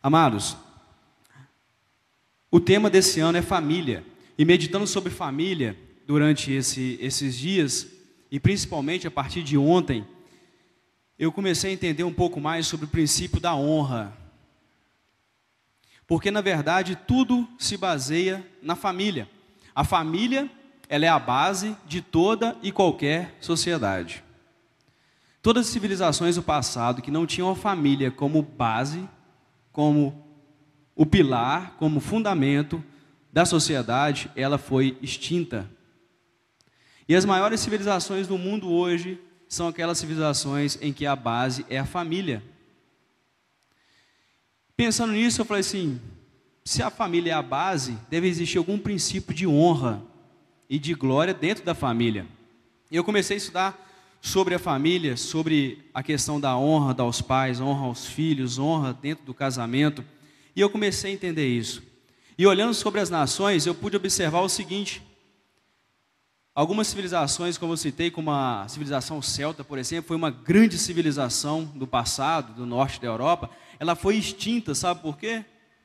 Amados, o tema desse ano é família. E meditando sobre família durante esses dias, e principalmente a partir de ontem, eu comecei a entender um pouco mais sobre o princípio da honra. Porque, na verdade, tudo se baseia na família. A família, ela é a base de toda e qualquer sociedade. Todas as civilizações do passado que não tinham a família como base, como o pilar, como fundamento da sociedade, ela foi extinta. E as maiores civilizações do mundo hoje são aquelas civilizações em que a base é a família. Pensando nisso, eu falei assim, se a família é a base, deve existir algum princípio de honra e de glória dentro da família. E eu comecei a estudar sobre a família, sobre a questão da honra aos pais, honra aos filhos, honra dentro do casamento, e eu comecei a entender isso. E olhando sobre as nações, eu pude observar o seguinte: algumas civilizações, como eu citei, como a civilização celta, por exemplo, foi uma grande civilização do passado, do norte da Europa. Ela foi extinta, sabe por quê?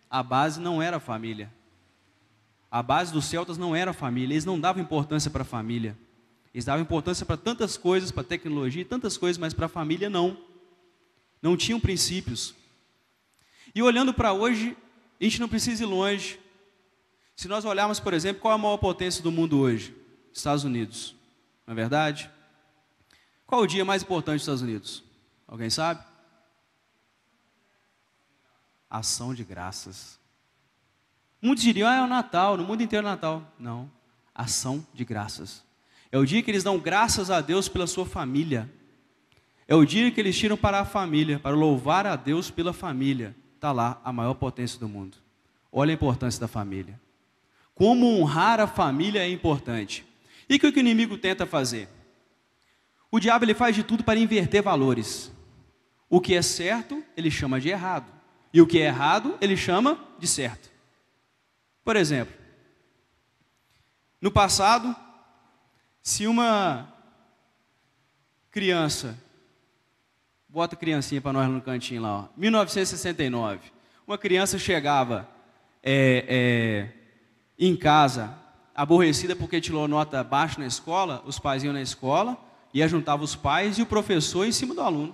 A base não era a família. A base dos celtas não era a família, eles não davam importância para a família. Eles davam importância para tantas coisas, para tecnologia, tantas coisas, mas para a família não. Não tinham princípios. E olhando para hoje, a gente não precisa ir longe. Se nós olharmos, por exemplo, qual é a maior potência do mundo hoje? Estados Unidos. Não é verdade? Qual o dia mais importante dos Estados Unidos? Alguém sabe? Ação de graças. Muitos diriam, é o Natal, no mundo inteiro é Natal. Não, ação de graças. É o dia que eles dão graças a Deus pela sua família. É o dia que eles tiram para a família, para louvar a Deus pela família. Está lá a maior potência do mundo. Olha a importância da família. Como honrar a família é importante. E o que o inimigo tenta fazer? O diabo ele faz de tudo para inverter valores. O que é certo, ele chama de errado. E o que é errado, ele chama de certo. Por exemplo, no passado, se uma criança, bota a criancinha para nós no cantinho lá, ó, 1969, uma criança chegava em casa, aborrecida porque tirou nota baixa na escola, os pais iam na escola, ia juntar os pais e o professor em cima do aluno.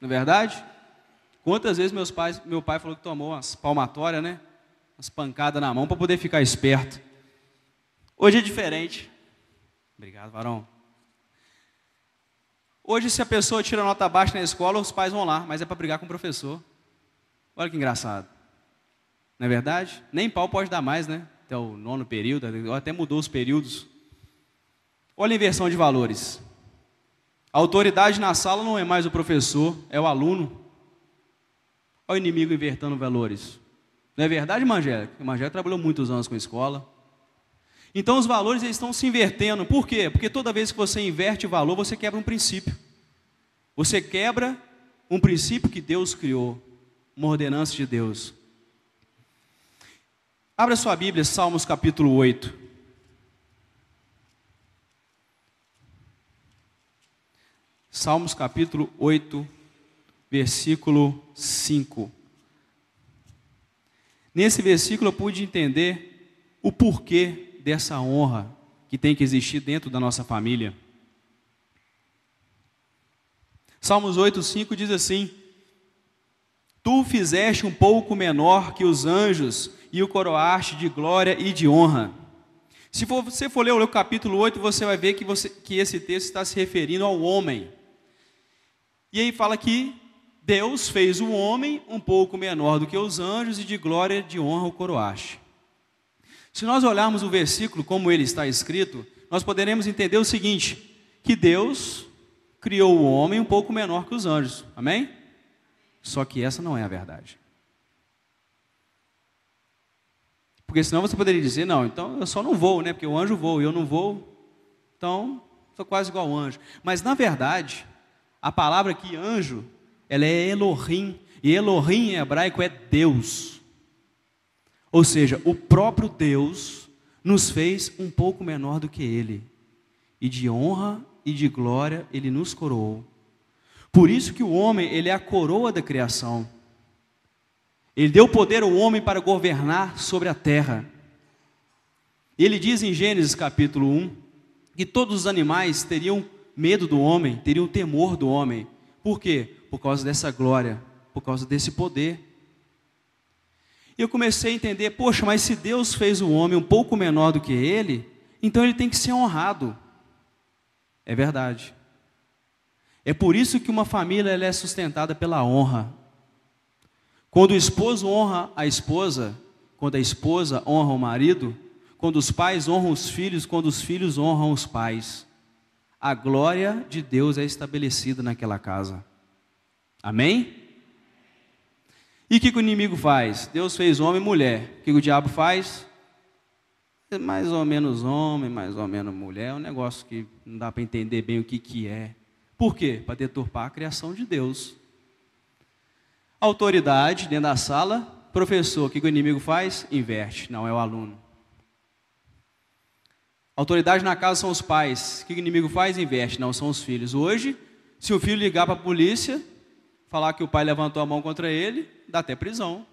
Não é verdade? Quantas vezes meu pai falou que tomou umas palmatórias, né? Umas pancadas na mão para poder ficar esperto. Hoje é diferente. Obrigado, varão. Hoje, se a pessoa tira nota baixa na escola, os pais vão lá, mas é para brigar com o professor. Olha que engraçado. Não é verdade? Nem pau pode dar mais, né? Até o 9º período, até mudou os períodos. Olha a inversão de valores. A autoridade na sala não é mais o professor, é o aluno. Olha o inimigo invertendo valores. Não é verdade, Mangélica? O Mangélica trabalhou muitos anos com escola. Então os valores eles estão se invertendo. Por quê? Porque toda vez que você inverte valor, você quebra um princípio. Você quebra um princípio que Deus criou, uma ordenança de Deus. Abra sua Bíblia, Salmos capítulo 8. Salmos capítulo 8, versículo 5. Nesse versículo eu pude entender o porquê dessa honra que tem que existir dentro da nossa família. Salmos 8, 5 diz assim: Tu o fizeste um pouco menor que os anjos e o coroaste de glória e de honra. Se você for ler o capítulo 8, você vai ver que esse texto está se referindo ao homem. E aí fala que Deus fez o homem um pouco menor do que os anjos e de glória e de honra o coroaste. Se nós olharmos o versículo como ele está escrito, nós poderemos entender o seguinte, que Deus criou o homem um pouco menor que os anjos. Amém? Só que essa não é a verdade. Porque senão você poderia dizer, não, então eu só não voo, né? Porque o anjo voa e eu não voo, então sou quase igual ao anjo. Mas na verdade, a palavra aqui, anjo, ela é Elohim, e Elohim em hebraico é Deus. Ou seja, o próprio Deus nos fez um pouco menor do que Ele. E de honra e de glória Ele nos coroou. Por isso que o homem, ele é a coroa da criação. Ele deu poder ao homem para governar sobre a terra. Ele diz em Gênesis capítulo 1, que todos os animais teriam medo do homem, teriam temor do homem. Por quê? Por causa dessa glória, por causa desse poder. E eu comecei a entender, poxa, mas se Deus fez o homem um pouco menor do que ele, então ele tem que ser honrado. É verdade. É por isso que uma família ela é sustentada pela honra. Quando o esposo honra a esposa, quando a esposa honra o marido, quando os pais honram os filhos, quando os filhos honram os pais, a glória de Deus é estabelecida naquela casa. Amém? E o que o inimigo faz? Deus fez homem e mulher. O que o diabo faz? Mais ou menos homem, mais ou menos mulher. É um negócio que não dá para entender bem o que é. Por quê? Para deturpar a criação de Deus. Autoridade dentro da sala, professor. O que o inimigo faz? Inverte, não é o aluno. Autoridade na casa são os pais. O que o inimigo faz? Inverte, não são os filhos. Hoje, se o filho ligar para a polícia, falar que o pai levantou a mão contra ele, dá até prisão.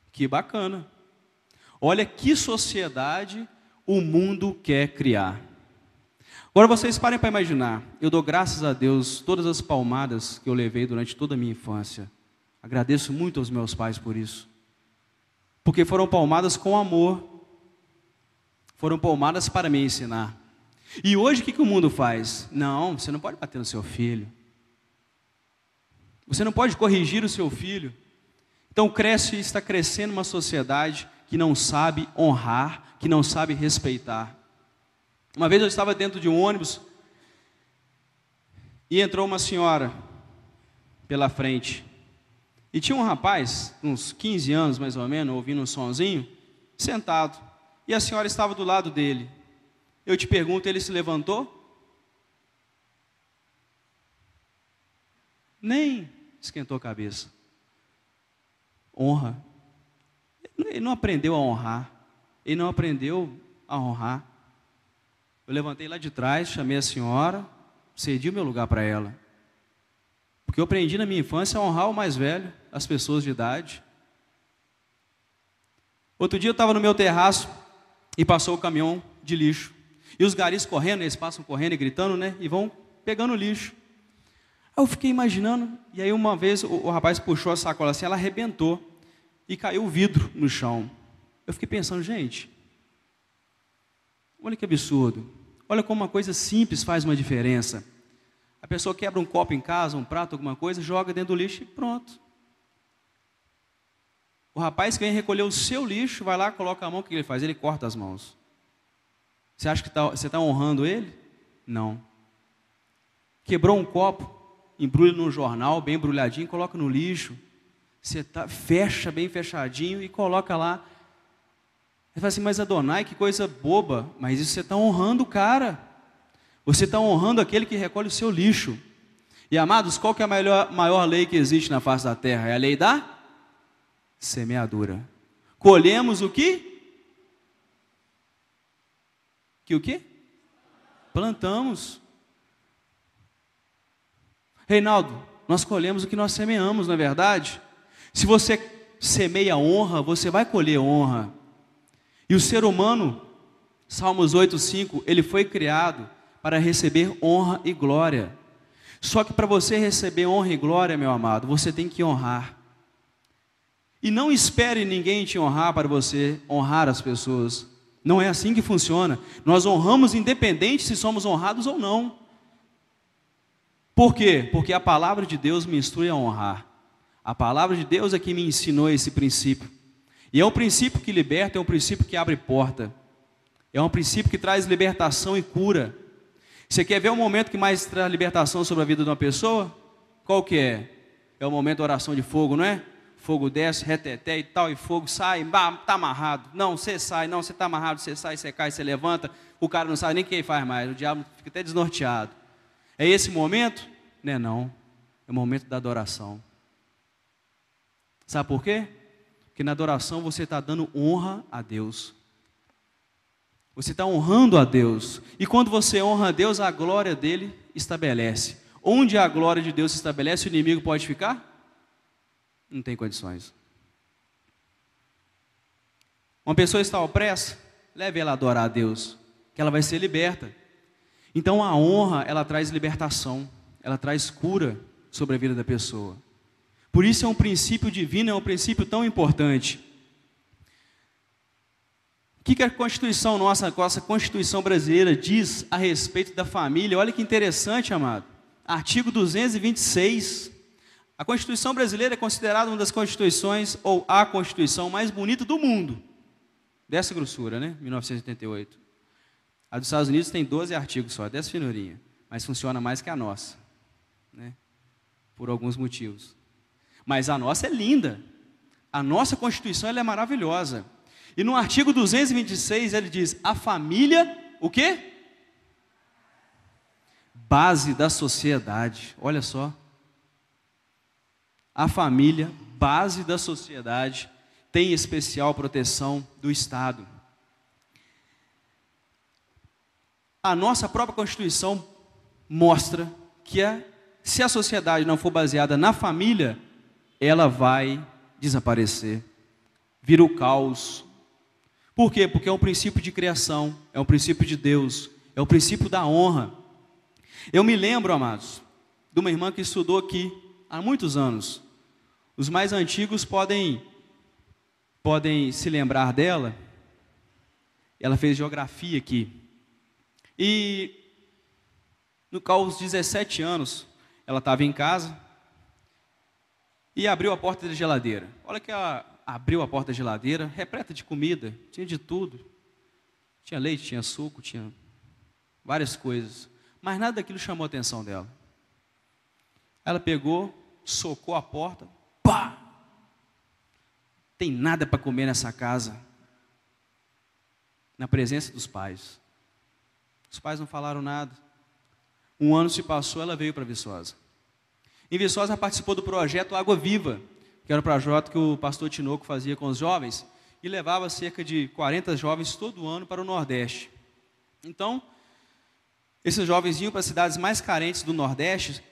Que bacana. Olha que sociedade o mundo quer criar. Agora vocês parem para imaginar. Eu dou graças a Deus todas as palmadas que eu levei durante toda a minha infância. Agradeço muito aos meus pais por isso. Porque foram palmadas com amor. Foram palmadas para me ensinar. E hoje o que o mundo faz? Não, você não pode bater no seu filho. Você não pode corrigir o seu filho. Então está crescendo uma sociedade que não sabe honrar, que não sabe respeitar. Uma vez eu estava dentro de um ônibus e entrou uma senhora pela frente. E tinha um rapaz, uns 15 anos mais ou menos, ouvindo um sonzinho, sentado. E a senhora estava do lado dele. Eu te pergunto, ele se levantou? Nem esquentou a cabeça. Honra. Ele não aprendeu a honrar. Ele não aprendeu a honrar. Eu levantei lá de trás, chamei a senhora, cedi o meu lugar para ela. Porque eu aprendi na minha infância a honrar o mais velho, as pessoas de idade. Outro dia eu estava no meu terraço e passou o caminhão de lixo. E os garis correndo, eles passam correndo e gritando, né? E vão pegando lixo. Aí eu fiquei imaginando, e aí uma vez o rapaz puxou a sacola assim, ela arrebentou e caiu o vidro no chão. Eu fiquei pensando, gente, olha que absurdo. Olha como uma coisa simples faz uma diferença. A pessoa quebra um copo em casa, um prato, alguma coisa, joga dentro do lixo e pronto. O rapaz que vem recolher o seu lixo, vai lá, coloca a mão, o que ele faz? Ele corta as mãos. Você acha que você está honrando ele? Não. Quebrou um copo, embrulha num jornal, bem embrulhadinho, coloca no lixo. Você fecha bem fechadinho e coloca lá. Ele fala assim, mas Adonai, que coisa boba. Mas isso você está honrando o cara. Você está honrando aquele que recolhe o seu lixo. E amados, qual que é a maior lei que existe na face da terra? É a lei da semeadura. Colhemos o quê? Que o quê? Plantamos. Reinaldo, nós colhemos o que nós semeamos, não é verdade? Se você semeia honra, você vai colher honra. E o ser humano, Salmos 8:5, ele foi criado para receber honra e glória. Só que para você receber honra e glória, meu amado, você tem que honrar. E não espere ninguém te honrar para você honrar as pessoas. Não é assim que funciona. Nós honramos independente se somos honrados ou não. Por quê? Porque a palavra de Deus me instrui a honrar. A palavra de Deus é que me ensinou esse princípio. E é um princípio que liberta, é um princípio que abre porta. É um princípio que traz libertação e cura. Você quer ver um momento que mais traz libertação sobre a vida de uma pessoa? Qual que é? É o momento da oração de fogo, não é? Fogo desce, reteté e tal, e fogo sai, está amarrado. Não, você sai, não, você está amarrado, você sai, você cai, você levanta. O cara não sabe nem quem faz mais, o diabo fica até desnorteado. É esse momento? Não é não. É o momento da adoração. Sabe por quê? Porque na adoração você está dando honra a Deus. Você está honrando a Deus. E quando você honra a Deus, a glória dele estabelece. Onde a glória de Deus se estabelece, o inimigo pode ficar? Não tem condições. Uma pessoa está opressa, leve ela a adorar a Deus, que ela vai ser liberta. Então a honra, ela traz libertação, ela traz cura sobre a vida da pessoa. Por isso é um princípio divino, é um princípio tão importante. O que a Constituição nossa Constituição brasileira diz a respeito da família? Olha que interessante, amado. Artigo 226. A Constituição brasileira é considerada uma das constituições, ou a Constituição mais bonita do mundo. Dessa grossura, né? 1988. A dos Estados Unidos tem 12 artigos só, dessa finurinha. Mas funciona mais que a nossa, né? Por alguns motivos. Mas a nossa é linda. A nossa Constituição, ela é maravilhosa. E no artigo 226 ele diz: a família, o quê? Base da sociedade. Olha só. A família, base da sociedade, tem especial proteção do Estado. A nossa própria Constituição mostra que se a sociedade não for baseada na família, ela vai desaparecer, vira o caos. Por quê? Porque é um princípio de criação, é um princípio de Deus, é o princípio da honra. Eu me lembro, amados, de uma irmã que estudou aqui há muitos anos. Os mais antigos podem se lembrar dela. Ela fez geografia aqui. E aos 17 anos, ela estava em casa e abriu a porta da geladeira. Olha que ela abriu a porta da geladeira, repleta de comida, tinha de tudo. Tinha leite, tinha suco, tinha várias coisas. Mas nada daquilo chamou a atenção dela. Ela pegou, socou a porta, pá! Tem nada para comer nessa casa. Na presença dos pais. Os pais não falaram nada. Um ano se passou, ela veio para Viçosa. Em Viçosa, ela participou do projeto Água Viva, que era o projeto que o pastor Tinoco fazia com os jovens, e levava cerca de 40 jovens todo ano para o Nordeste. Então, esses jovens iam para as cidades mais carentes do Nordeste,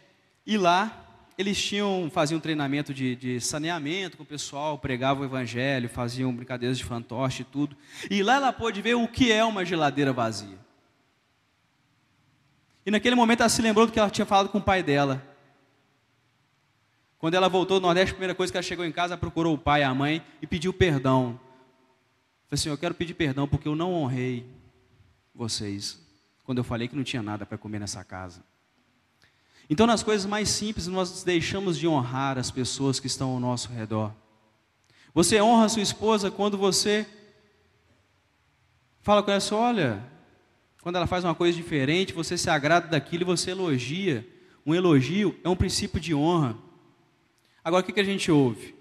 e lá eles faziam treinamento de saneamento com o pessoal, pregavam o evangelho, faziam brincadeiras de fantoche e tudo. E lá ela pôde ver o que é uma geladeira vazia. E naquele momento ela se lembrou do que ela tinha falado com o pai dela. Quando ela voltou do Nordeste, a primeira coisa que ela chegou em casa, procurou o pai e a mãe e pediu perdão. Falei assim: eu quero pedir perdão porque eu não honrei vocês, quando eu falei que não tinha nada para comer nessa casa. Então, nas coisas mais simples, nós deixamos de honrar as pessoas que estão ao nosso redor. Você honra a sua esposa quando você fala com ela assim: olha, quando ela faz uma coisa diferente, você se agrada daquilo e você elogia. Um elogio é um princípio de honra. Agora, o que a gente ouve?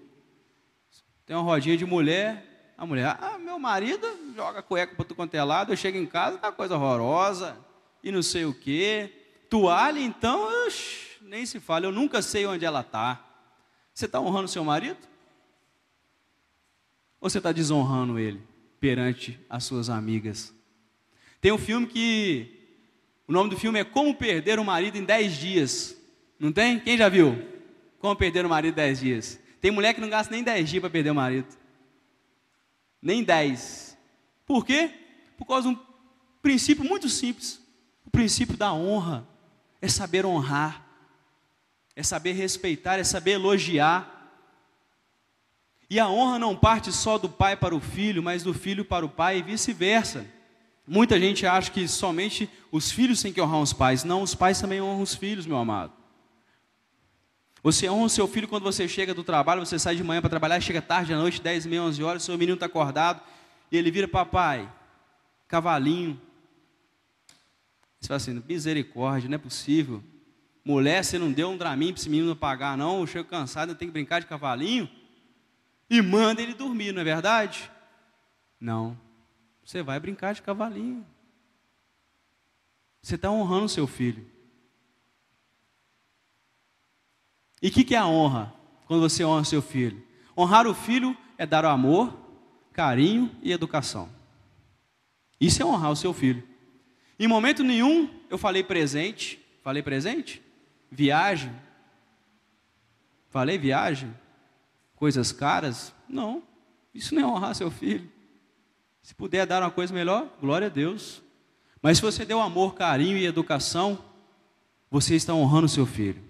Tem uma rodinha de mulher, a mulher: meu marido joga cueca para tudo quanto é lado, eu chego em casa, tá uma coisa horrorosa, e não sei o quê. Toalha, então, nem se fala, eu nunca sei onde ela está. Você está honrando seu marido? Ou você está desonrando ele perante as suas amigas? Tem um filme o nome do filme é Como Perder o Marido em 10 Dias. Não tem? Quem já viu? Como Perder o Marido em 10 Dias. Tem mulher que não gasta nem 10 dias para perder o marido. Nem 10. Por quê? Por causa de um princípio muito simples. O princípio da honra. É saber honrar. É saber respeitar, é saber elogiar. E a honra não parte só do pai para o filho, mas do filho para o pai e vice-versa. Muita gente acha que somente os filhos têm que honrar os pais. Não, os pais também honram os filhos, meu amado. Você honra o seu filho quando você chega do trabalho, você sai de manhã para trabalhar, chega tarde à noite, 10, meia, 11 horas, seu menino está acordado, e ele vira: papai, cavalinho. Você fala assim: misericórdia, não é possível. Mulher, você não deu um draminho para esse menino pagar, não? Eu chego cansado, eu tenho que brincar de cavalinho. E manda ele dormir, não é verdade? Não. Você vai brincar de cavalinho. Você está honrando o seu filho. E o que é a honra? Quando você honra o seu filho? Honrar o filho é dar o amor, carinho e educação. Isso é honrar o seu filho. Em momento nenhum eu falei presente. Falei presente? Viagem. Falei viagem? coisas caras? Não, isso não é honrar seu filho. Se puder dar uma coisa melhor, glória a Deus. Mas se você deu amor, carinho e educação, você está honrando seu filho.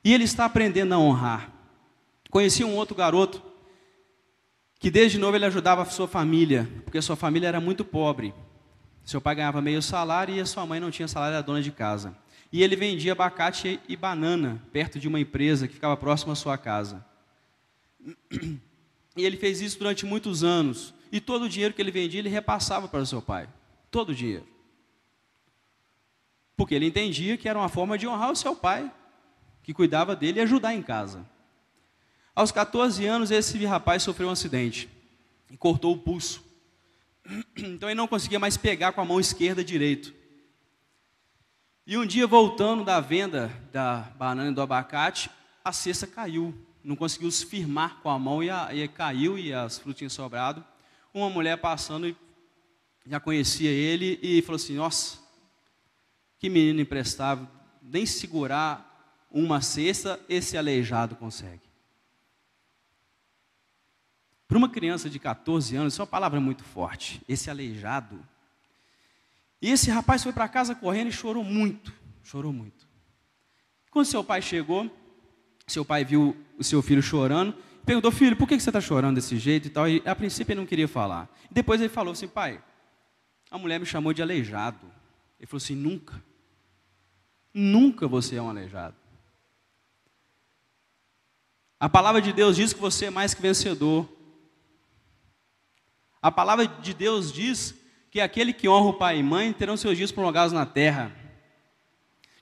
E ele está aprendendo a honrar. Conheci um outro garoto que desde novo ele ajudava a sua família, porque a sua família era muito pobre. Seu pai ganhava meio salário e a sua mãe não tinha salário, era dona de casa. E ele vendia abacate e banana perto de uma empresa que ficava próxima à sua casa. E ele fez isso durante muitos anos. E todo o dinheiro que ele vendia, ele repassava para o seu pai. Todo o dinheiro. Porque ele entendia que era uma forma de honrar o seu pai, que cuidava dele e ajudar em casa. Aos 14 anos, esse rapaz sofreu um acidente e cortou o pulso. Então ele não conseguia mais pegar com a mão esquerda direito. E um dia, voltando da venda da banana e do abacate, a cesta caiu. Não conseguiu se firmar com a mão e caiu e as frutinhas sobrado. Uma mulher passando já conhecia ele e falou assim: nossa, que menino imprestável, nem segurar uma cesta esse aleijado consegue. Para uma criança de 14 anos, isso é uma palavra muito forte, esse aleijado. E esse rapaz foi para casa correndo e chorou muito, chorou muito. Quando seu pai chegou, seu pai viu o seu filho chorando, perguntou: filho, por que você está chorando desse jeito e tal? E a princípio ele não queria falar. E depois ele falou assim: pai, a mulher me chamou de aleijado. Ele falou assim: nunca você é um aleijado. A palavra de Deus diz que você é mais que vencedor. A palavra de Deus diz que aquele que honra o pai e mãe terão seus dias prolongados na terra.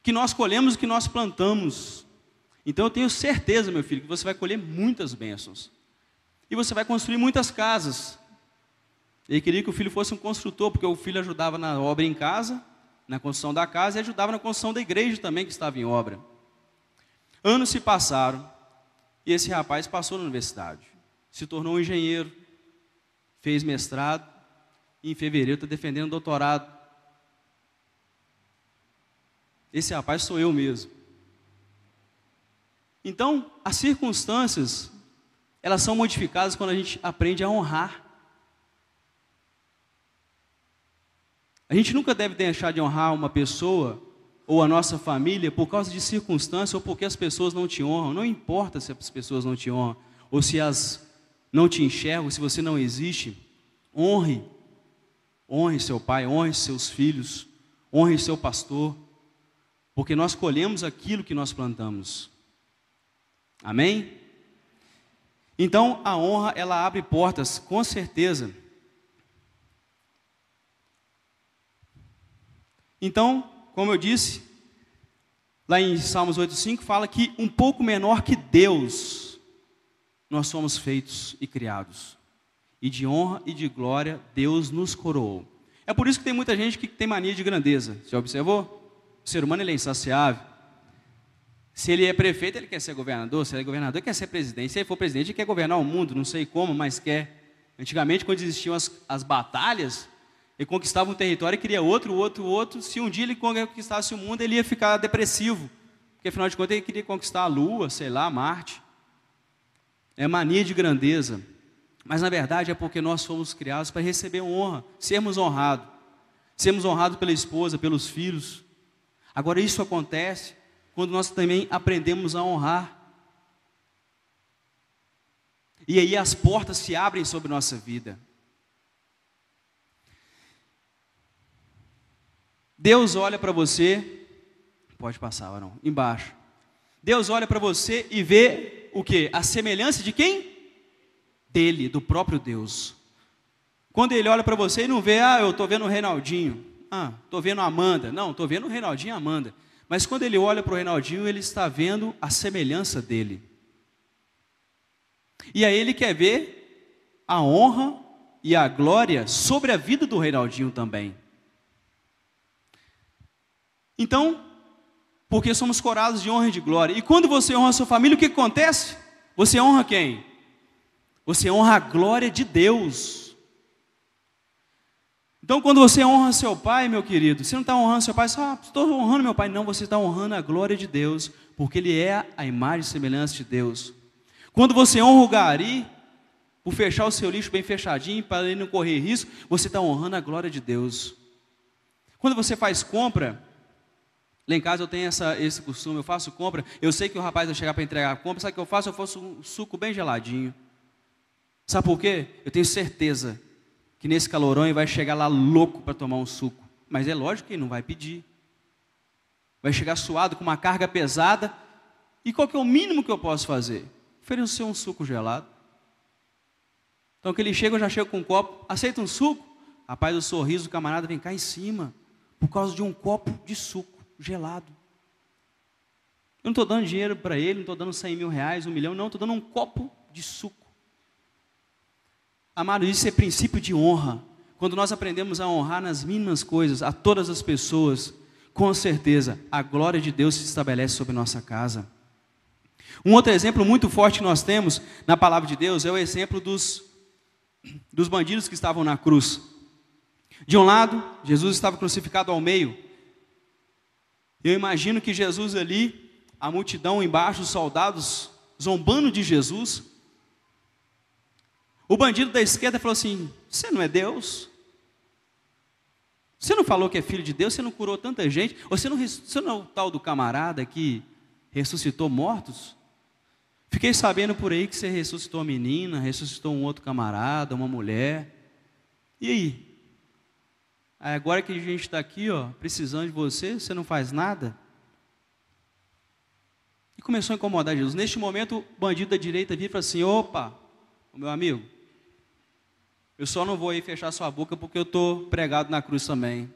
Que nós colhemos o que nós plantamos. Então eu tenho certeza, meu filho, que você vai colher muitas bênçãos. E você vai construir muitas casas. Ele queria que o filho fosse um construtor, porque o filho ajudava na obra em casa, na construção da casa, e ajudava na construção da igreja também, que estava em obra. Anos se passaram, e esse rapaz passou na universidade. Se tornou um engenheiro, fez mestrado, e em fevereiro está defendendo doutorado. Esse rapaz sou eu mesmo. Então, as circunstâncias, elas são modificadas quando a gente aprende a honrar. A gente nunca deve deixar de honrar uma pessoa ou a nossa família por causa de circunstâncias ou porque as pessoas não te honram. Não importa se as pessoas não te honram ou se as não te enxergam, se você não existe. Honre seu pai, honre seus filhos, honre seu pastor, porque nós colhemos aquilo que nós plantamos. Amém? Então, a honra, ela abre portas, com certeza. Então, como eu disse, lá em Salmos 8,5, fala que um pouco menor que Deus, nós somos feitos e criados. E de honra e de glória, Deus nos coroou. É por isso que tem muita gente que tem mania de grandeza. Já observou? O ser humano ele é insaciável. Se ele é prefeito, ele quer ser governador. Se ele é governador, ele quer ser presidente. Se ele for presidente, ele quer governar o mundo, não sei como, mas quer. Antigamente, quando existiam as batalhas, ele conquistava um território e queria outro. Se um dia ele conquistasse o mundo, ele ia ficar depressivo. Porque, afinal de contas, ele queria conquistar a Lua, sei lá, Marte. É mania de grandeza. Mas, na verdade, é porque nós fomos criados para receber honra, sermos honrados. Sermos honrados pela esposa, pelos filhos. Agora, isso acontece quando nós também aprendemos a honrar. E aí as portas se abrem sobre nossa vida. Deus olha para você, pode passar, Arão, embaixo. Deus olha para você e vê o quê? A semelhança de quem? Dele, do próprio Deus. Quando ele olha para você e não vê, eu estou vendo o Reinaldinho, estou vendo a Amanda. Não, estou vendo o Reinaldinho e a Amanda. Mas quando ele olha para o Reinaldinho, ele está vendo a semelhança dele. E aí ele quer ver a honra e a glória sobre a vida do Reinaldinho também. Então, porque somos coroados de honra e de glória. E quando você honra a sua família, o que acontece? Você honra quem? Você honra a glória de Deus. Então, quando você honra seu pai, meu querido, você não está honrando seu pai, só estou honrando meu pai. Não, você está honrando a glória de Deus, porque ele é a imagem e semelhança de Deus. Quando você honra o gari, por fechar o seu lixo bem fechadinho, para ele não correr risco, você está honrando a glória de Deus. Quando você faz compra, lá em casa eu tenho esse costume, eu faço compra, eu sei que o rapaz vai chegar para entregar a compra, sabe o que eu faço? Eu faço um suco bem geladinho. Sabe por quê? Eu tenho certeza que nesse calorão ele vai chegar lá louco para tomar um suco. Mas é lógico que ele não vai pedir. Vai chegar suado, com uma carga pesada. E qual que é o mínimo que eu posso fazer? Oferecer um suco gelado. Então, que ele chega, eu já chego com um copo. Aceita um suco? Rapaz, o sorriso do camarada vem cá em cima. Por causa de um copo de suco gelado. Eu não estou dando dinheiro para ele, não estou dando 100 mil reais, 1 milhão. Não, estou dando um copo de suco. Amado, isso é princípio de honra. Quando nós aprendemos a honrar nas mínimas coisas, a todas as pessoas, com certeza, a glória de Deus se estabelece sobre nossa casa. Um outro exemplo muito forte que nós temos na palavra de Deus é o exemplo dos bandidos que estavam na cruz. De um lado, Jesus estava crucificado ao meio. Eu imagino que Jesus ali, a multidão embaixo, os soldados zombando de Jesus. O bandido da esquerda falou assim: você não é Deus? Você não falou que é filho de Deus? Você não curou tanta gente? Você não é o tal do camarada que ressuscitou mortos? Fiquei sabendo por aí que você ressuscitou uma menina, ressuscitou um outro camarada, uma mulher. E aí? Agora que a gente está aqui, precisando de você, você não faz nada? E começou a incomodar Jesus. Neste momento, o bandido da direita vira e fala assim: opa, meu amigo, eu só não vou aí fechar sua boca porque eu estou pregado na cruz também.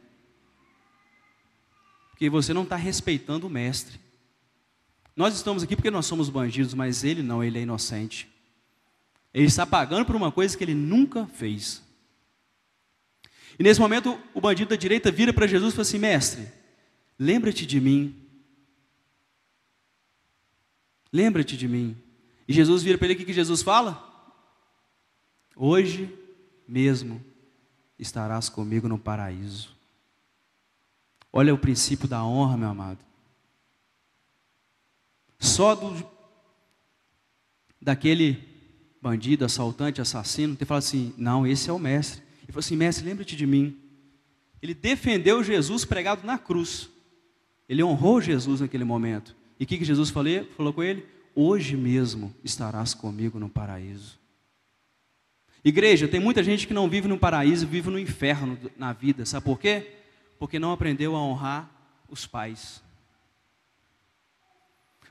Porque você não está respeitando o mestre. Nós estamos aqui porque nós somos bandidos, mas ele não, ele é inocente. Ele está pagando por uma coisa que ele nunca fez. E nesse momento, o bandido da direita vira para Jesus e fala assim: mestre, lembra-te de mim. Lembra-te de mim. E Jesus vira para ele, o que Jesus fala? Hoje mesmo estarás comigo no paraíso. Olha o princípio da honra, meu amado. Só daquele bandido, assaltante, assassino, ter falado assim: não, esse é o mestre. Ele falou assim: mestre, lembra-te de mim. Ele defendeu Jesus pregado na cruz. Ele honrou Jesus naquele momento. E o que Jesus falou com ele? Hoje mesmo estarás comigo no paraíso. Igreja, tem muita gente que não vive no paraíso, vive no inferno na vida. Sabe por quê? Porque não aprendeu a honrar os pais.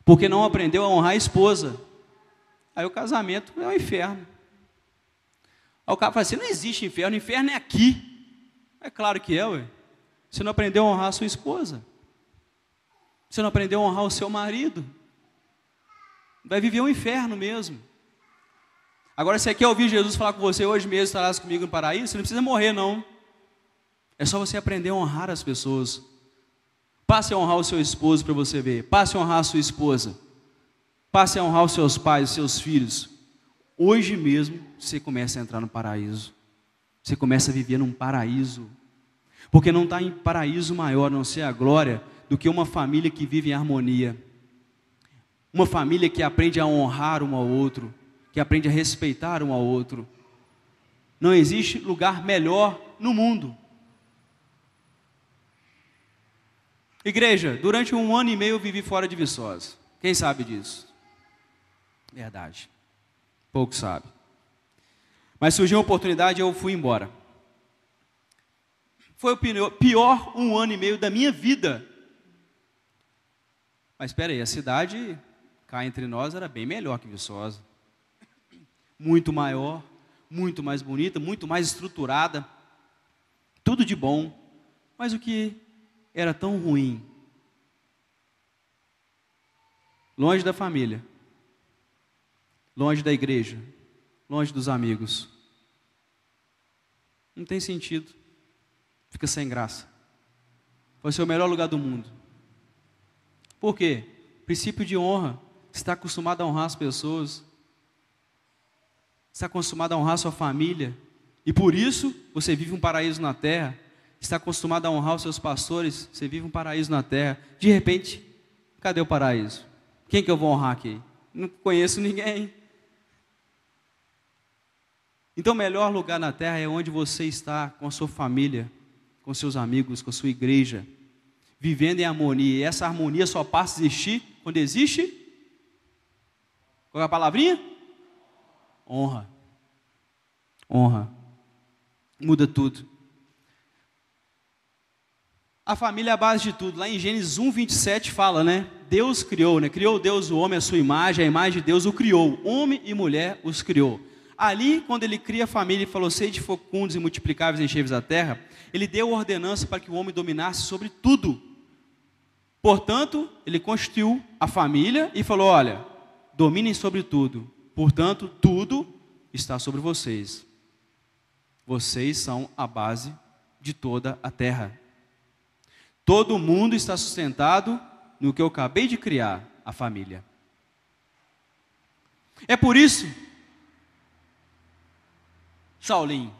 Porque não aprendeu a honrar a esposa. Aí o casamento é o inferno. Aí o cara fala assim: não existe inferno, o inferno é aqui. É claro que é, ué. Você não aprendeu a honrar a sua esposa. Você não aprendeu a honrar o seu marido. Vai viver um inferno mesmo. Agora, se você quer ouvir Jesus falar com você: hoje mesmo estarás comigo no paraíso, você não precisa morrer, não. É só você aprender a honrar as pessoas. Passe a honrar o seu esposo para você ver. Passe a honrar a sua esposa. Passe a honrar os seus pais, os seus filhos. Hoje mesmo você começa a entrar no paraíso. Você começa a viver num paraíso. Porque não está em paraíso maior, a não ser a glória, do que uma família que vive em harmonia. Uma família que aprende a honrar um ao outro, que aprende a respeitar um ao outro. Não existe lugar melhor no mundo. Igreja, durante 1 ano e meio eu vivi fora de Viçosa. Quem sabe disso? Verdade. Pouco sabe. Mas surgiu uma oportunidade e eu fui embora. Foi o pior 1 ano e meio da minha vida. Mas espera aí, a cidade, cá entre nós, era bem melhor que Viçosa. Muito maior, muito mais bonita, muito mais estruturada. Tudo de bom. Mas o que era tão ruim? Longe da família. Longe da igreja. Longe dos amigos. Não tem sentido. Fica sem graça. Vai ser o melhor lugar do mundo. Por quê? Princípio de honra. Você está acostumado a honrar as pessoas. Você está acostumado a honrar a sua família. E por isso, você vive um paraíso na terra. Está acostumado a honrar os seus pastores. Você vive um paraíso na terra. De repente, cadê o paraíso? Quem que eu vou honrar aqui? Não conheço ninguém. Então o melhor lugar na terra é onde você está com a sua família, com seus amigos, com a sua igreja, vivendo em harmonia. E essa harmonia só passa a existir quando existe, qual é a palavrinha? Honra. Honra. Muda tudo. A família é a base de tudo. Lá em Gênesis 1:27 fala, né? Deus criou, né? Criou Deus o homem à sua imagem, a imagem de Deus o criou. Homem e mulher os criou. Ali, quando ele cria a família e falou, sede fecundos e multiplicáveis, enchei-vos a terra, ele deu ordenança para que o homem dominasse sobre tudo. Portanto, ele constituiu a família e falou, olha, dominem sobre tudo. Portanto, tudo está sobre vocês. Vocês são a base de toda a terra. Todo mundo está sustentado no que eu acabei de criar, a família. É por isso, Saulinho,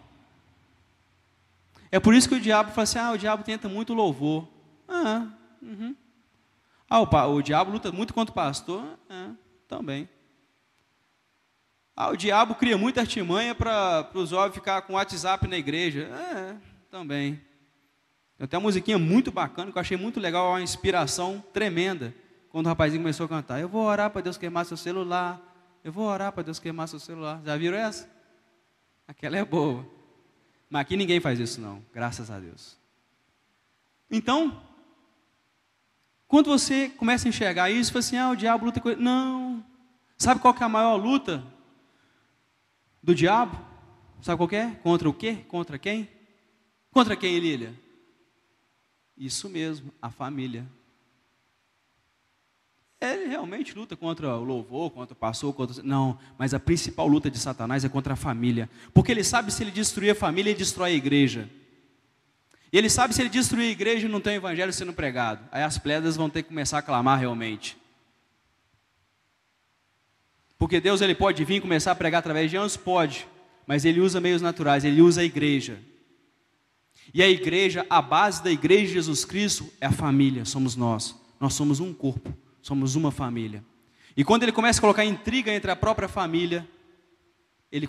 é por isso que o diabo fala assim, o diabo tenta muito louvor. O diabo luta muito contra o pastor? Também. O diabo cria muita artimanha para os jovens ficar com WhatsApp na igreja? Também. Tem até uma musiquinha muito bacana, que eu achei muito legal, uma inspiração tremenda, quando o rapazinho começou a cantar, eu vou orar para Deus queimar seu celular, eu vou orar para Deus queimar seu celular. Já viram essa? Aquela é boa. Mas aqui ninguém faz isso não, graças a Deus. Então, quando você começa a enxergar isso, você fala assim, o diabo luta com ele. Não. Sabe qual que é a maior luta do diabo? Sabe qual que é? Contra o quê? Contra quem? Contra quem, Lília? Isso mesmo, a família. Ele realmente luta contra o louvor, contra o pastor, não, mas a principal luta de Satanás é contra a família. Porque ele sabe se ele destruir a família, ele destrói a igreja. E ele sabe se ele destruir a igreja, não tem o evangelho sendo pregado. Aí as pedras vão ter que começar a clamar realmente. Porque Deus ele pode vir e começar a pregar através de anjos? Pode. Mas ele usa meios naturais, ele usa a igreja. E a igreja, a base da igreja de Jesus Cristo é a família, somos nós. Nós somos um corpo, somos uma família. E quando ele começa a colocar intriga entre a própria família, ele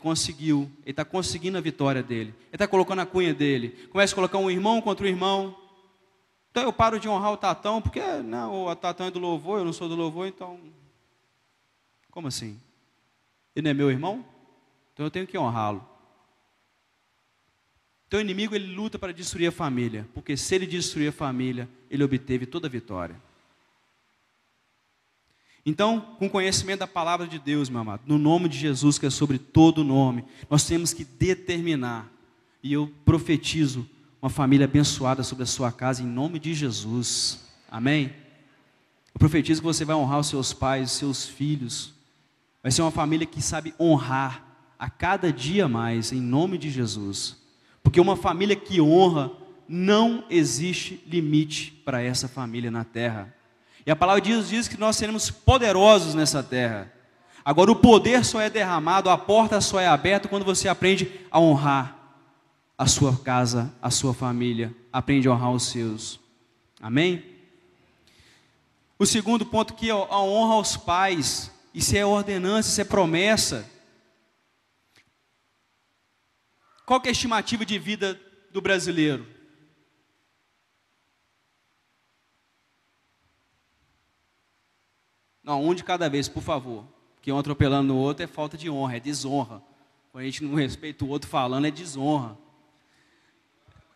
está conseguindo a vitória dele. Ele está colocando a cunha dele. Começa a colocar um irmão contra o irmão. Então eu paro de honrar o Tatão, porque não, o Tatão é do louvor, eu não sou do louvor, então... Como assim? Ele não é meu irmão? Então eu tenho que honrá-lo. Então o inimigo ele luta para destruir a família, porque se ele destruir a família, ele obteve toda a vitória. Então, com conhecimento da palavra de Deus, meu amado, no nome de Jesus, que é sobre todo nome, nós temos que determinar, e eu profetizo uma família abençoada sobre a sua casa, em nome de Jesus, amém? Eu profetizo que você vai honrar os seus pais, os seus filhos, vai ser uma família que sabe honrar a cada dia mais, em nome de Jesus. Porque uma família que honra, não existe limite para essa família na terra. E a palavra de Deus diz que nós seremos poderosos nessa terra. Agora o poder só é derramado, a porta só é aberta quando você aprende a honrar a sua casa, a sua família. Aprende a honrar os seus. Amém? O segundo ponto aqui é a honra aos pais. Isso é ordenança, isso é promessa. Qual que é a estimativa de vida do brasileiro? Não, um de cada vez, por favor. Porque um atropelando o outro é falta de honra, é desonra. Quando a gente não respeita o outro falando, é desonra.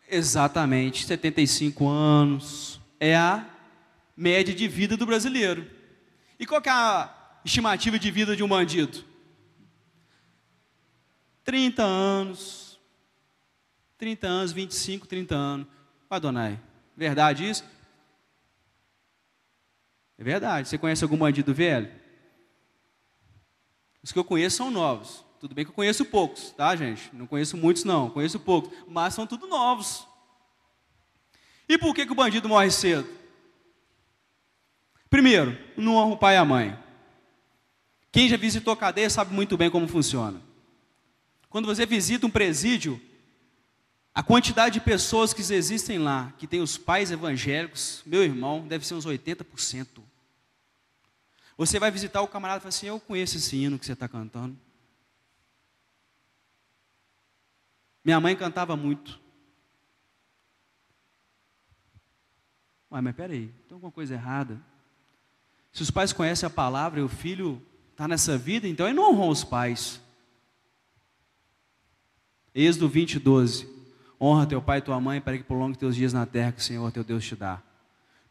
Exatamente, 75 anos é a média de vida do brasileiro. E qual que é a estimativa de vida de um bandido? 30 anos. 30 anos, 25, 30 anos. Adonai, verdade isso? É verdade. Você conhece algum bandido velho? Os que eu conheço são novos. Tudo bem que eu conheço poucos, tá, gente? Não conheço muitos, não. Conheço poucos. Mas são tudo novos. E por que o bandido morre cedo? Primeiro, não honra o pai e a mãe. Quem já visitou a cadeia sabe muito bem como funciona. Quando você visita um presídio, a quantidade de pessoas que existem lá, que tem os pais evangélicos, meu irmão, deve ser uns 80%. Você vai visitar o camarada e fala assim, eu conheço esse hino que você está cantando. Minha mãe cantava muito. Ué, mas peraí, tem alguma coisa errada? Se os pais conhecem a palavra e o filho está nessa vida, então ele não honrou os pais. Êxodo 20:12. Honra teu pai e tua mãe para que prolongue teus dias na terra que o Senhor teu Deus te dá.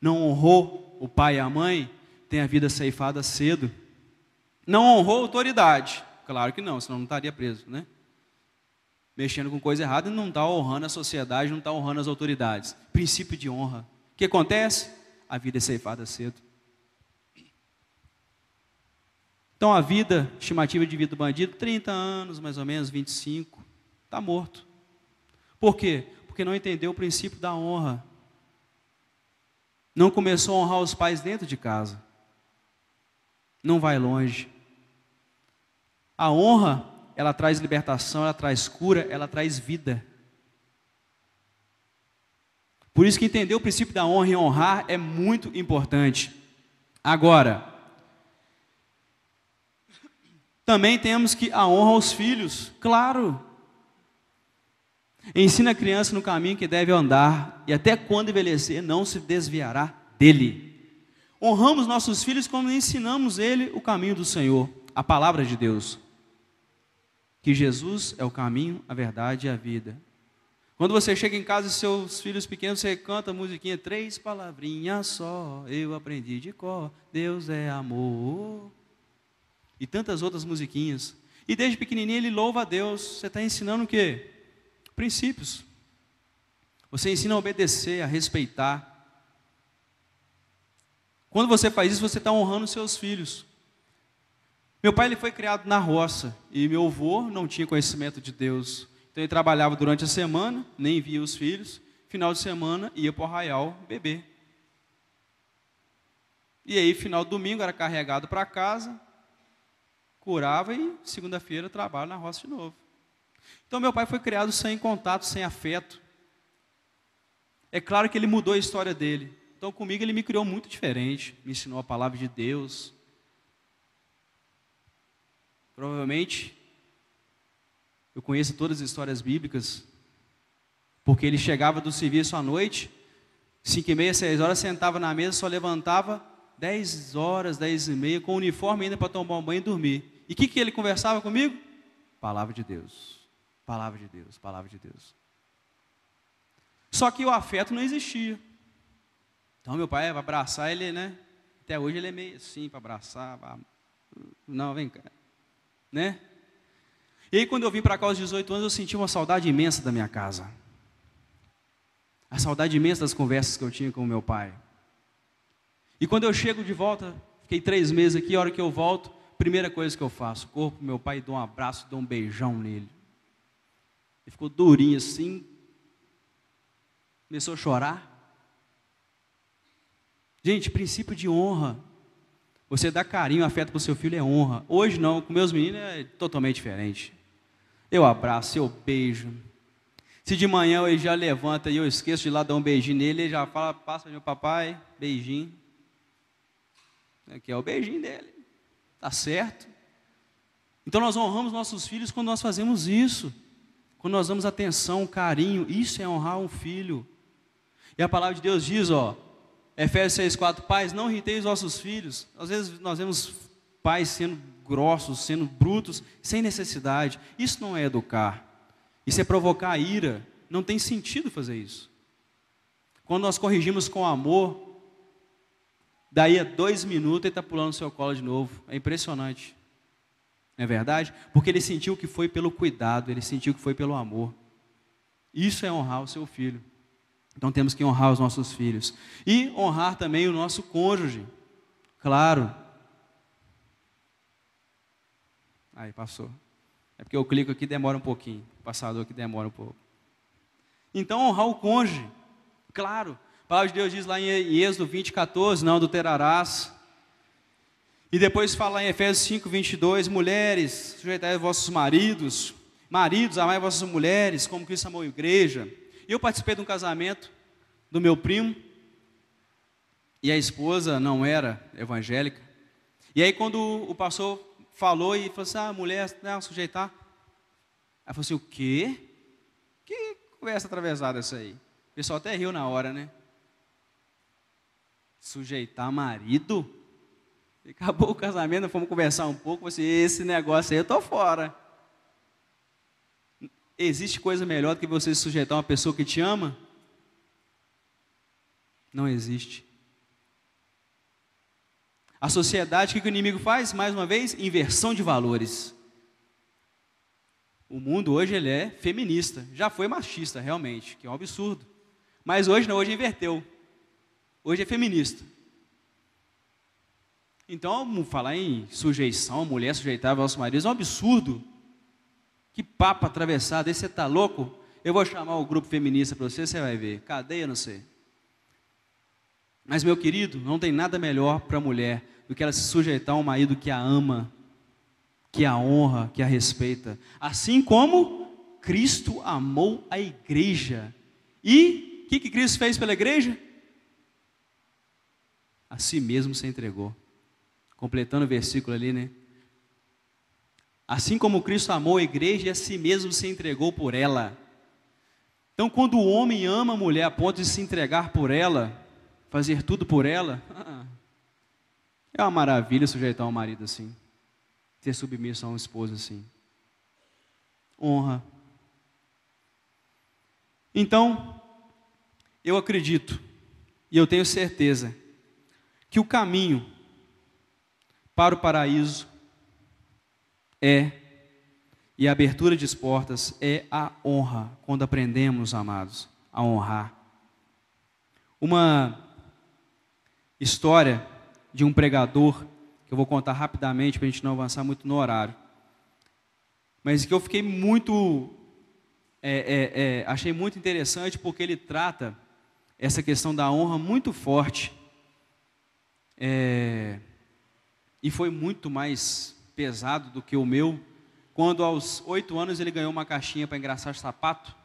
Não honrou o pai e a mãe, tem a vida ceifada cedo. Não honrou a autoridade. Claro que não, senão não estaria preso, né? Mexendo com coisa errada e não está honrando a sociedade, não está honrando as autoridades. Princípio de honra. O que acontece? A vida é ceifada cedo. Então a vida, estimativa de vida do bandido, 30 anos, mais ou menos, 25, está morto. Por quê? Porque não entendeu o princípio da honra. Não começou a honrar os pais dentro de casa. Não vai longe. A honra, ela traz libertação, ela traz cura, ela traz vida. Por isso que entender o princípio da honra e honrar é muito importante. Agora, também temos que a honra aos filhos, claro. Ensina a criança no caminho que deve andar, e até quando envelhecer, não se desviará dele. Honramos nossos filhos como ensinamos ele o caminho do Senhor, a palavra de Deus. Que Jesus é o caminho, a verdade e a vida. Quando você chega em casa e seus filhos pequenos, você canta a musiquinha, 3 palavrinhas só, eu aprendi de cor, Deus é amor. E tantas outras musiquinhas. E desde pequenininho ele louva a Deus. Você está ensinando o quê? Princípios. Você ensina a obedecer, a respeitar. Quando você faz isso, você está honrando seus filhos. Meu pai ele foi criado na roça. E meu avô não tinha conhecimento de Deus. Então ele trabalhava durante a semana, nem via os filhos. Final de semana ia para o arraial beber. E aí, final do domingo, era carregado para casa, curava e segunda-feira trabalho na roça de novo. Então meu pai foi criado sem contato, sem afeto. É claro que ele mudou a história dele. Então comigo ele me criou muito diferente, me ensinou a palavra de Deus. Provavelmente eu conheço todas as histórias bíblicas, porque ele chegava do serviço à noite, 5h30, 6 horas, sentava na mesa, só levantava 10 horas, 10h30, com o uniforme ainda para tomar um banho e dormir. E o que ele conversava comigo? Palavra de Deus, palavra de Deus, palavra de Deus. Só que o afeto não existia. Então meu pai, para abraçar ele, né? Até hoje ele é meio assim, para abraçar. Não, vem cá. Né? E aí quando eu vim para cá aos 18 anos, eu senti uma saudade imensa da minha casa. A saudade imensa das conversas que eu tinha com o meu pai. E quando eu chego de volta, fiquei 3 meses aqui, a hora que eu volto, primeira coisa que eu faço, corro pro meu pai, dou um abraço, dou um beijão nele. Ele ficou durinho assim, começou a chorar. Gente, princípio de honra. Você dá carinho, afeto para o seu filho é honra. Hoje não, com meus meninos é totalmente diferente. Eu abraço, eu beijo. Se de manhã ele já levanta e eu esqueço de ir lá dar um beijinho nele, ele já fala, passa meu papai, beijinho. Aqui é o beijinho dele. Tá certo? Então nós honramos nossos filhos quando nós fazemos isso. Quando nós damos atenção, carinho, isso é honrar um filho. E a palavra de Deus diz, Efésios 6,4, pais, não irritei os vossos filhos. Às vezes nós vemos pais sendo grossos, sendo brutos, sem necessidade. Isso não é educar. Isso é provocar ira. Não tem sentido fazer isso. Quando nós corrigimos com amor, daí a 2 minutos ele está pulando no seu colo de novo. É impressionante. Não é verdade? Porque ele sentiu que foi pelo cuidado, ele sentiu que foi pelo amor. Isso é honrar o seu filho. Então temos que honrar os nossos filhos. E honrar também o nosso cônjuge. Claro. Aí, passou. É porque eu clico aqui e demora um pouquinho. O passador aqui demora um pouco. Então, honrar o cônjuge. Claro. A palavra de Deus diz lá em Êxodo 20:14, não adulterarás. E depois fala em Efésios 5:22, mulheres, sujeitai aos vossos maridos. Maridos, amai vossas mulheres, como Cristo amou a igreja. Eu participei de um casamento do meu primo, e a esposa não era evangélica. E aí quando o pastor falou e falou assim, mulher, não, sujeitar. Ela falou assim, o quê? Conversa atravessada essa aí. O pessoal até riu na hora, né? Sujeitar marido? Acabou o casamento, fomos conversar um pouco, você, esse negócio aí eu tô fora. Existe coisa melhor do que você sujeitar uma pessoa que te ama? Não existe. A sociedade, o que o inimigo faz? Mais uma vez, inversão de valores. O mundo hoje ele é feminista, já foi machista realmente, que é um absurdo. Mas hoje não, hoje inverteu. Hoje é feminista. Então, falar em sujeição, mulher sujeitar aos maridos é um absurdo. Que papo atravessado, esse você está louco? Eu vou chamar o grupo feminista para você, você vai ver. Cadeia, não sei. Mas, meu querido, não tem nada melhor para a mulher do que ela se sujeitar a um marido que a ama, que a honra, que a respeita. Assim como Cristo amou a igreja. E o que Cristo fez pela igreja? A si mesmo se entregou. Completando o versículo ali, né? Assim como Cristo amou a igreja e a si mesmo se entregou por ela. Então, quando o homem ama a mulher a ponto de se entregar por ela, fazer tudo por ela, é uma maravilha sujeitar um marido assim. Ter submisso a um esposo assim. Honra. Então, eu acredito, e eu tenho certeza, que o caminho para o paraíso e a abertura de portas é a honra, quando aprendemos, amados, a honrar. Uma história de um pregador, que eu vou contar rapidamente para a gente não avançar muito no horário, mas que eu fiquei muito, achei muito interessante, porque ele trata essa questão da honra muito forte, e foi muito mais pesado do que o meu, quando aos 8 anos ele ganhou uma caixinha para engraxar sapato,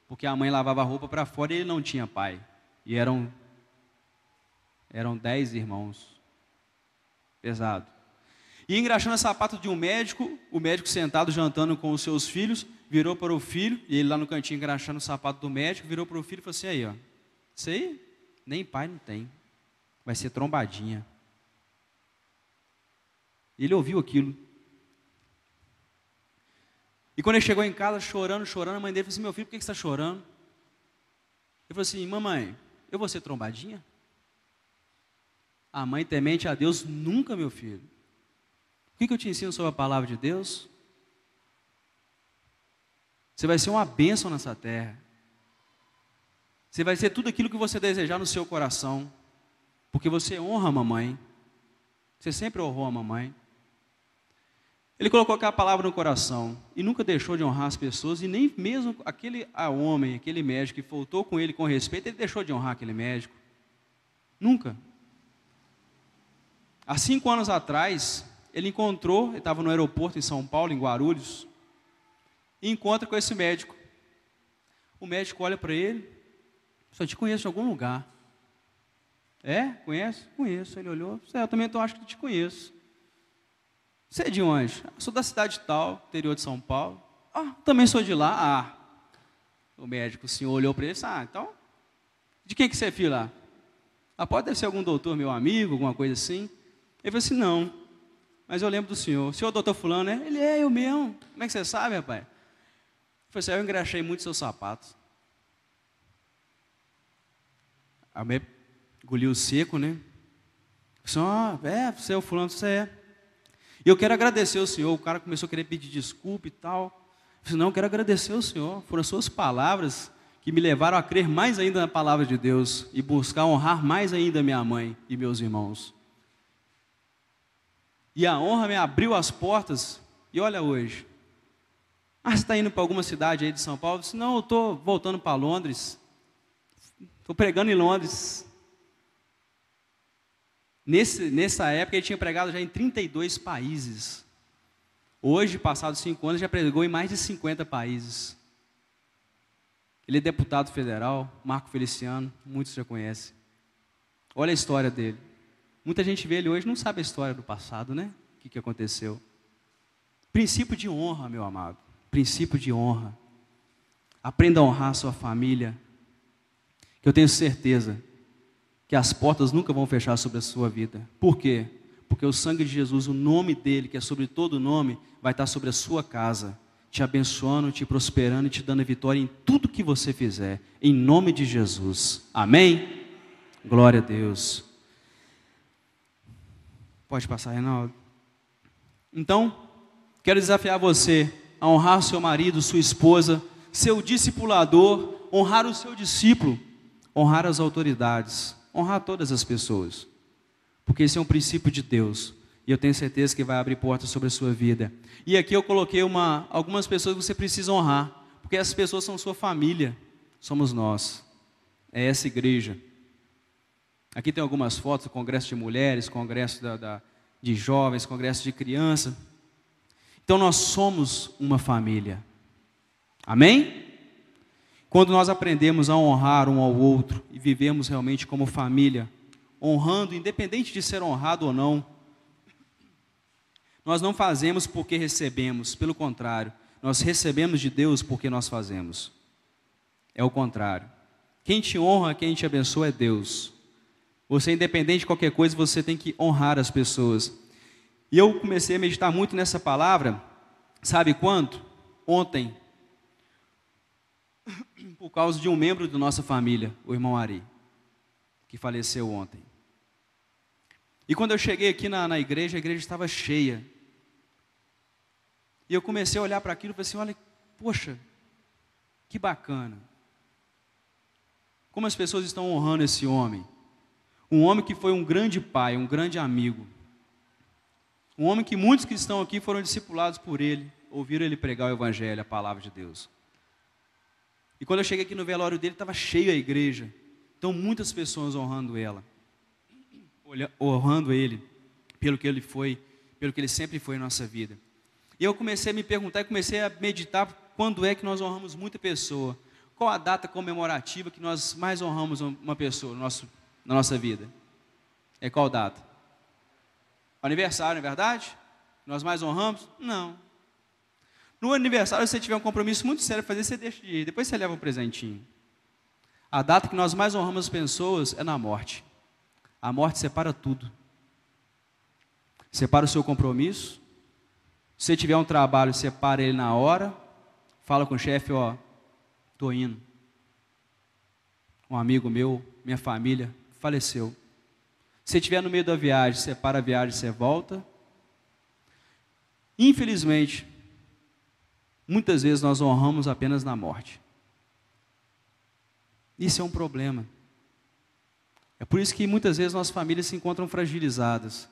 porque a mãe lavava a roupa para fora e ele não tinha pai, e eram 10 irmãos, pesado. E engraxando o sapato de um médico, o médico sentado jantando com os seus filhos, virou para o filho, e ele lá no cantinho engraxando o sapato do médico, virou para o filho e falou assim, aí ó, isso aí nem pai não tem, vai ser trombadinha. Ele ouviu aquilo. E quando ele chegou em casa chorando, a mãe dele falou assim, meu filho, por que você está chorando? Ele falou assim, mamãe, eu vou ser trombadinha? A mãe temente a Deus nunca, meu filho. O que eu te ensino sobre a palavra de Deus? Você vai ser uma bênção nessa terra. Você vai ser tudo aquilo que você desejar no seu coração. Porque você honra a mamãe. Você sempre honrou a mamãe. Ele colocou aquela palavra no coração e nunca deixou de honrar as pessoas, e nem mesmo aquele homem, aquele médico que faltou com ele com respeito, ele deixou de honrar aquele médico. Nunca. Há 5 anos atrás, ele estava no aeroporto em São Paulo, em Guarulhos, e encontra com esse médico. O médico olha para ele, só te conheço de algum lugar. É? Conhece? Conheço. Ele olhou, eu também acho que te conheço. Você é de onde? Sou da cidade tal, interior de São Paulo. Também sou de lá. O médico, o senhor olhou para ele e disse, então, de quem que você é filho lá? Deve ser algum doutor, meu amigo, alguma coisa assim. Ele falou assim, não, mas eu lembro do senhor. O senhor é o doutor fulano, né? Ele é, eu mesmo. Como é que você sabe, rapaz? Ele falou assim, eu engraxei muito seus sapatos. A mulher engoliu seco, né? Você é o fulano, você é. E eu quero agradecer ao senhor. O cara começou a querer pedir desculpa e tal. Eu disse, não, eu quero agradecer ao senhor. Foram as suas palavras que me levaram a crer mais ainda na palavra de Deus e buscar honrar mais ainda minha mãe e meus irmãos. E a honra me abriu as portas. E olha hoje. Você está indo para alguma cidade aí de São Paulo? Eu disse, não, eu estou voltando para Londres. Estou pregando em Londres. Nessa época ele tinha pregado já em 32 países. Hoje, passados 5 anos, já pregou em mais de 50 países. Ele é deputado federal, Marco Feliciano, muitos já conhecem. Olha a história dele. Muita gente vê ele hoje e não sabe a história do passado, né? O que aconteceu. Princípio de honra, meu amado. Princípio de honra. Aprenda a honrar a sua família, que eu tenho certeza que as portas nunca vão fechar sobre a sua vida. Por quê? Porque o sangue de Jesus, o nome dele, que é sobre todo nome, vai estar sobre a sua casa, te abençoando, te prosperando e te dando vitória em tudo que você fizer, em nome de Jesus. Amém? Glória a Deus. Pode passar, Reinaldo. Então, quero desafiar você a honrar seu marido, sua esposa, seu discipulador, honrar o seu discípulo, honrar as autoridades, honrar todas as pessoas, porque esse é um princípio de Deus, e eu tenho certeza que vai abrir portas sobre a sua vida. E aqui eu coloquei algumas pessoas que você precisa honrar, porque essas pessoas são sua família, somos nós, é essa igreja. Aqui tem algumas fotos do congresso de mulheres, congresso de jovens, congresso de criança. Então nós somos uma família, amém? Quando nós aprendemos a honrar um ao outro e vivemos realmente como família, honrando, independente de ser honrado ou não, nós não fazemos porque recebemos, pelo contrário, nós recebemos de Deus porque nós fazemos. É o contrário. Quem te honra, quem te abençoa é Deus. Você, independente de qualquer coisa, você tem que honrar as pessoas. E eu comecei a meditar muito nessa palavra, sabe quando? Ontem, por causa de um membro da nossa família, o irmão Ari, que faleceu ontem. E quando eu cheguei aqui na igreja, a igreja estava cheia. E eu comecei a olhar para aquilo e falei assim, olha, poxa, que bacana. Como as pessoas estão honrando esse homem. Um homem que foi um grande pai, um grande amigo. Um homem que muitos que estão aqui foram discipulados por ele, ouviram ele pregar o evangelho, a palavra de Deus. E quando eu cheguei aqui no velório dele, estava cheio a igreja. Então muitas pessoas honrando honrando ele, pelo que ele foi, pelo que ele sempre foi em nossa vida. E eu comecei a me perguntar, e comecei a meditar, quando é que nós honramos muita pessoa? Qual a data comemorativa que nós mais honramos uma pessoa na nossa vida? É qual data? O aniversário, não é verdade? Nós mais honramos? Não. No aniversário, se você tiver um compromisso muito sério para fazer, você deixa de ir. Depois você leva um presentinho. A data que nós mais honramos as pessoas é na morte. A morte separa tudo. Separa o seu compromisso. Se você tiver um trabalho, separa ele na hora. Fala com o chefe, ó, estou indo. Um amigo meu, minha família, faleceu. Se você estiver no meio da viagem, separa a viagem, você volta. Infelizmente, muitas vezes nós honramos apenas na morte. Isso é um problema. É por isso que muitas vezes nossas famílias se encontram fragilizadas.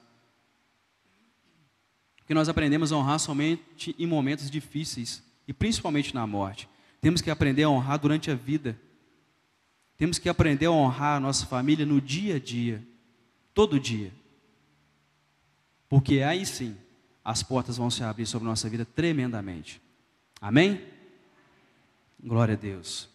Porque nós aprendemos a honrar somente em momentos difíceis, e principalmente na morte. Temos que aprender a honrar durante a vida. Temos que aprender a honrar a nossa família no dia a dia, todo dia. Porque aí sim, as portas vão se abrir sobre a nossa vida tremendamente. Amém? Glória a Deus.